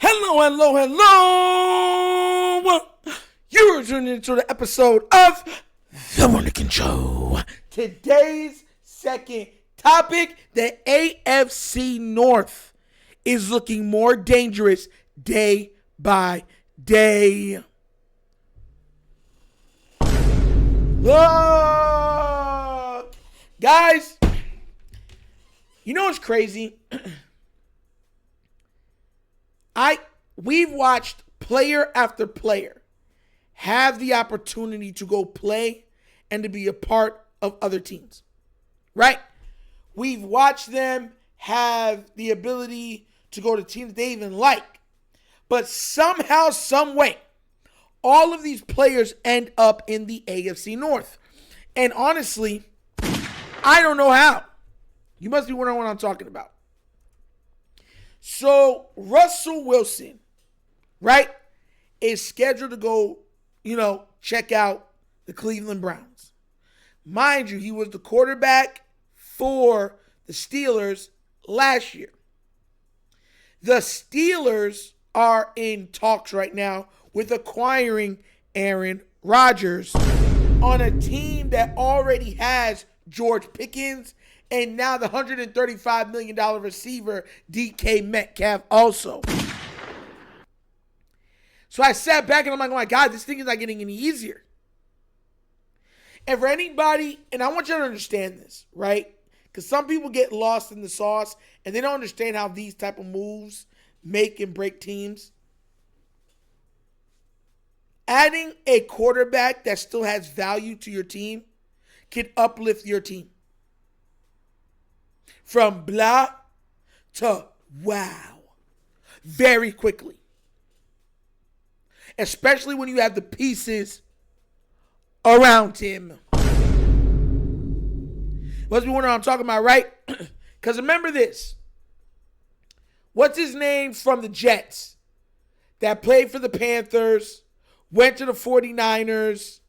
Hello, hello, hello. You're tuning into the episode of TheWunderkindShow. Today's second topic, the AFC North is looking more dangerous day by day. Look, guys, you know what's crazy? We've watched player after player have the opportunity to go play and to be a part of other teams, right? We've watched them have the ability to go to teams they even like, but somehow, some way, all of these players end up in the AFC North. And honestly, I don't know how. You must be wondering what I'm talking about. So Russell Wilson, right, is scheduled to go, check out the Cleveland Browns. Mind you, he was the quarterback for the Steelers last year. The Steelers are in talks right now with acquiring Aaron Rodgers on a team that already has George Pickens and now the $135 million receiver, DK Metcalf, also. So I sat back and I'm like, oh my God, this thing is not getting any easier. And for anybody, and I want you to understand this, right? Because some people get lost in the sauce and they don't understand how these type of moves make and break teams. Adding a quarterback that still has value to your team can uplift your team. From blah to wow. Very quickly. Especially when you have the pieces around him. Must be wondering what I'm talking about, right? Because remember this. What's his name from the Jets that played for the Panthers, went to the 49ers,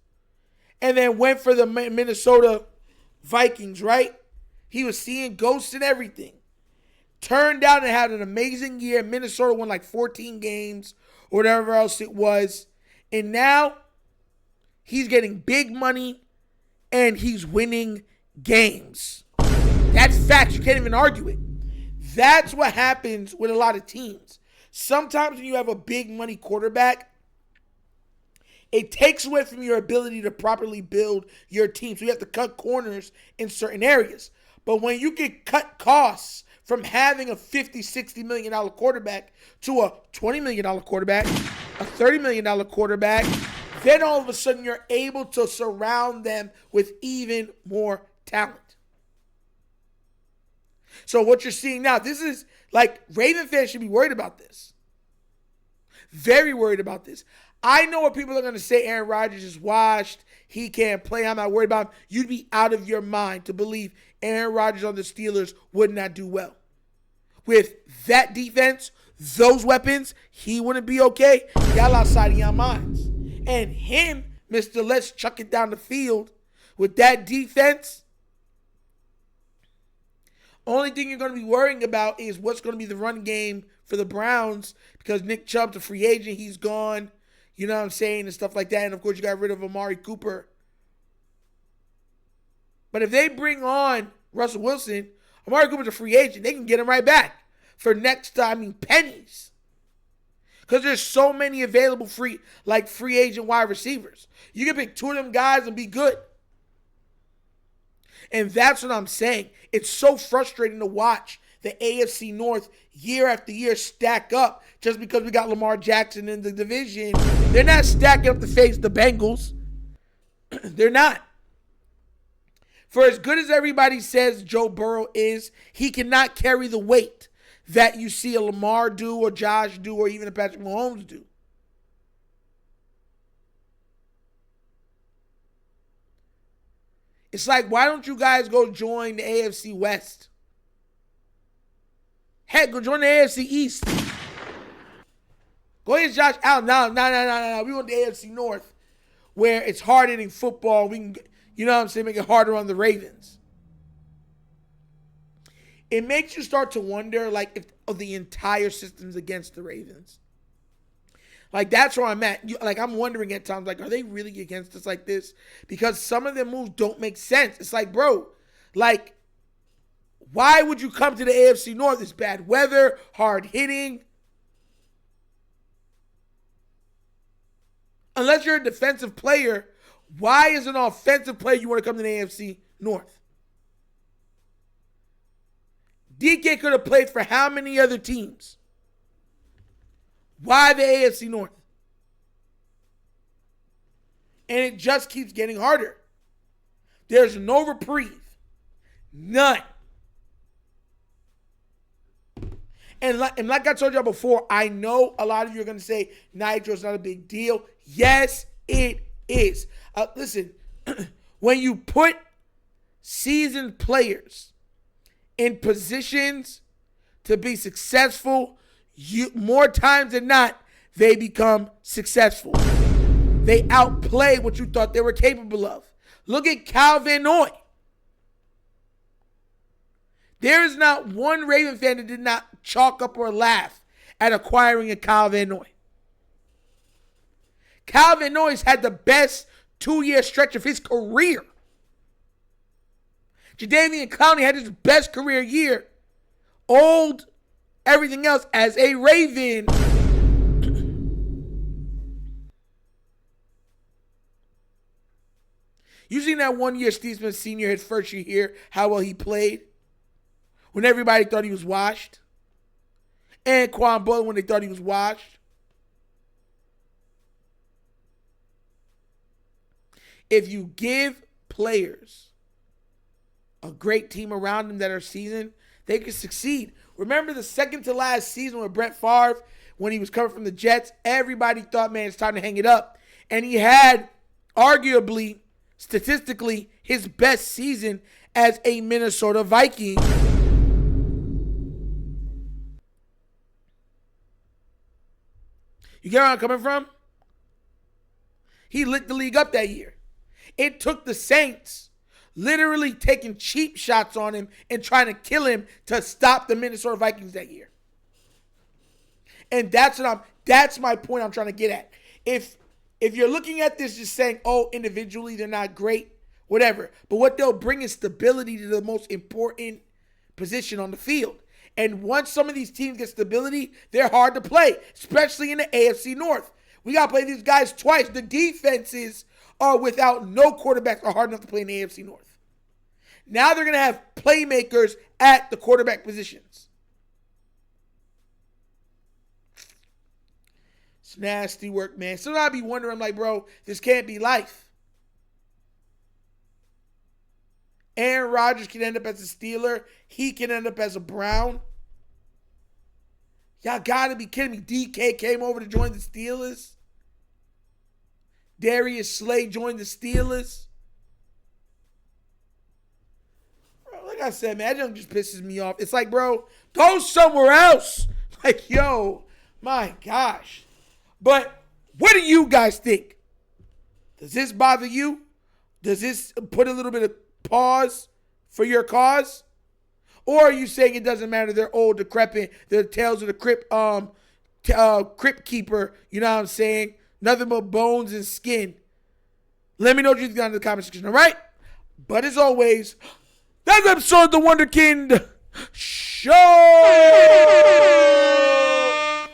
and then went for the Minnesota Vikings, right? He was seeing ghosts and everything. Turned out and had an amazing year. Minnesota won like 14 games or whatever else it was. And now he's getting big money and he's winning games. That's facts. You can't even argue it. That's what happens with a lot of teams. Sometimes when you have a big money quarterback, it takes away from your ability to properly build your team. So you have to cut corners in certain areas. But when you can cut costs from having a $50, $60 million quarterback to a $20 million quarterback, a $30 million quarterback, then all of a sudden you're able to surround them with even more talent. So what you're seeing now, this is like Raven fans should be worried about this. Very worried about this. I know what people are going to say. Aaron Rodgers is washed. He can't play. I'm not worried about him. You'd be out of your mind to believe Aaron Rodgers on the Steelers would not do well. With that defense, those weapons, he wouldn't be okay. Y'all outside of your minds. And him, Mr. Let's chuck it down the field, with that defense, only thing you're going to be worrying about is what's going to be the run game for the Browns because Nick Chubb's a free agent. He's gone. You know what I'm saying? And stuff like that. And, of course, you got rid of Amari Cooper. But if they bring on Russell Wilson, Amari Cooper's a free agent. They can get him right back for next time, pennies. Because there's so many available free agent wide receivers. You can pick two of them guys and be good. And that's what I'm saying. It's so frustrating to watch the AFC North year after year stack up just because we got Lamar Jackson in the division. They're not stacking up to face the Bengals. They're not. For as good as everybody says Joe Burrow is, he cannot carry the weight that you see a Lamar do or Josh do or even a Patrick Mahomes do. It's like, why don't you guys go join the AFC West? Heck, go join the AFC East. Go ahead, Josh Allen. No. We want the AFC North, where it's hard hitting football. We can, make it harder on the Ravens. it makes you start to wonder, like, if the entire system's against the Ravens. Like, that's where I'm at. I'm wondering at times, like, are they really against us like this? Because some of their moves don't make sense. It's like, bro, like, why would you come to the AFC North? It's bad weather, hard hitting. Unless you're a defensive player, why as an offensive player you want to come to the AFC North? DK could have played for how many other teams? Why the AFC North? And it just keeps getting harder. There's no reprieve. None. And like I told y'all before, I know a lot of you are going to say Nitro's not a big deal. Yes, it is. Listen, when you put seasoned players in positions to be successful, more times than not, they become successful. They outplay what you thought they were capable of. Look at Cal Van Noy. There is not one Raven fan that did not chalk up or laugh at acquiring a Cal Van Noy. Cal Van Noy's had the best 2-year stretch of his career. Jadeveon Clowney had his best career year. Old, everything else as a Raven. You seen that 1 year Steve Smith Sr., his first year here, how well he played? When everybody thought he was washed. And Quan Butler when they thought he was washed. If you give players a great team around them that are seasoned, they can succeed. Remember the second to last season with Brett Favre, when he was coming from the Jets, everybody thought, man, it's time to hang it up. And he had, arguably, statistically, his best season as a Minnesota Viking. You get where I'm coming from? He lit the league up that year. It took the Saints literally taking cheap shots on him and trying to kill him to stop the Minnesota Vikings that year. And that's my point I'm trying to get at. If you're looking at this just saying, oh, individually they're not great, whatever. But what they'll bring is stability to the most important position on the field. And once some of these teams get stability, they're hard to play, especially in the AFC North. We got to play these guys twice. The defenses are without no quarterbacks are hard enough to play in the AFC North. Now they're going to have playmakers at the quarterback positions. It's nasty work, man. So I'd be wondering, I'm like, bro, this can't be life. Aaron Rodgers can end up as a Steeler. He can end up as a Brown. Y'all gotta be kidding me. DK came over to join the Steelers. Darius Slay joined the Steelers. Bro, like I said, man, that junk just pisses me off. It's like, bro, go somewhere else. Like, yo, my gosh. But what do you guys think? Does this bother you? Does this put a little bit of pause for your cause? Or are you saying it doesn't matter, they're old, decrepit, they're Tales of the Crypt Keeper, you know what I'm saying? Nothing but bones and skin. Let me know what you think down in the comment section, all right? But as always, that's episode of The Wunderkind Show!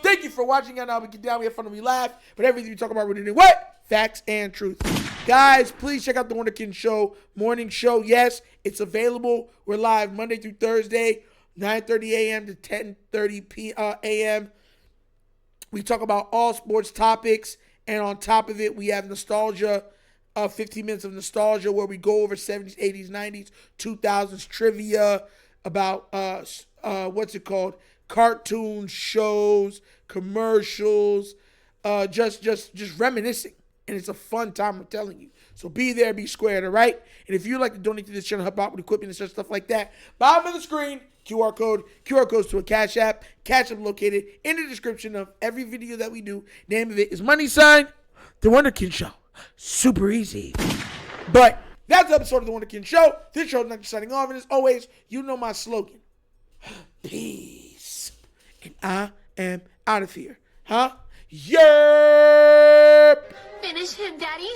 Thank you for watching. And now we get down, we have fun and we laugh. But everything we talk about, we're doing what? Facts and truth. Guys, please check out The Wunderkind Show, morning show. Yes, it's available. We're live Monday through Thursday, 9:30 a.m. to 10:30 a.m. We talk about all sports topics. And on top of it, we have nostalgia, 15 minutes of nostalgia where we go over 70s, 80s, 90s, 2000s trivia about, cartoons, shows, commercials, just reminiscing. And it's a fun time, I'm telling you. So be there, be squared, all right? And if you'd like to donate to this channel, help out with equipment and such stuff like that, bottom of the screen, QR codes to a Cash App. Cash App located in the description of every video that we do. Name of it is $, The Wunderkind Show. Super easy. But that's the episode of The Wunderkind Show. This show is not just signing off. And as always, you know my slogan. Peace. And I am out of here. Huh? Yerp! Finish him, Daddy.